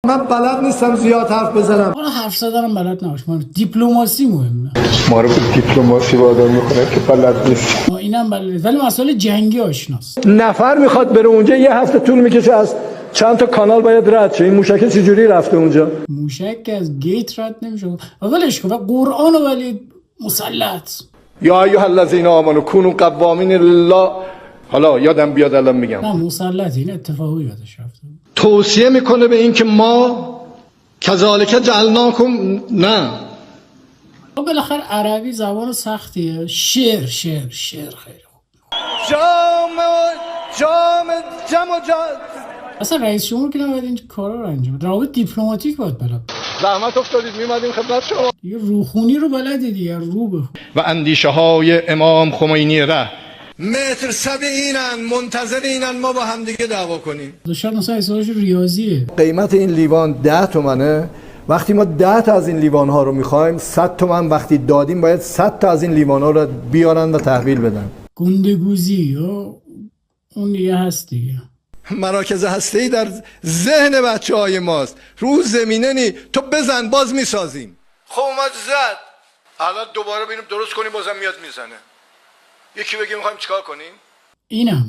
من بلد نیستم زیاد حرف بزنم. حالا حرف زدنم بلد نباش، من دیپلماسی مهمه. ما رو به دیپلماسی وادار میکنه که بلد نیست. اینم بلد، ولی مسئله جنگی آشناست. نفر میخواد بره اونجا یه هفته طول میکشه، از چند تا کانال باید رد شه. این موشک چجوری رفته اونجا؟ موشک که از گیت رد نمیشه. اولش که قرآن ولی مسلط. یا ایها الذین آمنوا کونوا قوامین لله. حالا یادم بیاد الان میگم. نه مسلط، این اتفاقی یادش رفته. توصیه میکنه به این که ما کذالک جعلناکم. نه بالاخره عربی زبان سختیه. شعر خیلی خوب. اصلا رئیس جمهور که نباید این کارا رو انجام بده. روابط دیپلماتیک باید بلد. زحمت افتادید میمدیم خدمت شما. دیگه روخونی رو بلدی دیگه، رو بخون. و اندیشه های امام خمینی ره متر سب اینن، منتظر اینن ما با هم دیگه دعوا کنیم. شاید مثلا حسابش ریاضیه. قیمت این لیوان 10 تومنه. وقتی ما 10 تا از این لیوان ها رو میخوایم، 100 تومن وقتی دادیم باید 100 تا از این لیوان ها رو بیارن و تحویل بدن. گندگوزی یا اون دیگه هست دیگه. مراکز هسته‌ای در ذهن بچه‌های ماست. رو زمینه نی تو بزن باز میسازیم. خب اومد زد، الان دوباره ببینیم درست کنیم بازم میاد میزنه. یکی بگیم میخوایم چیکار کنیم. اینم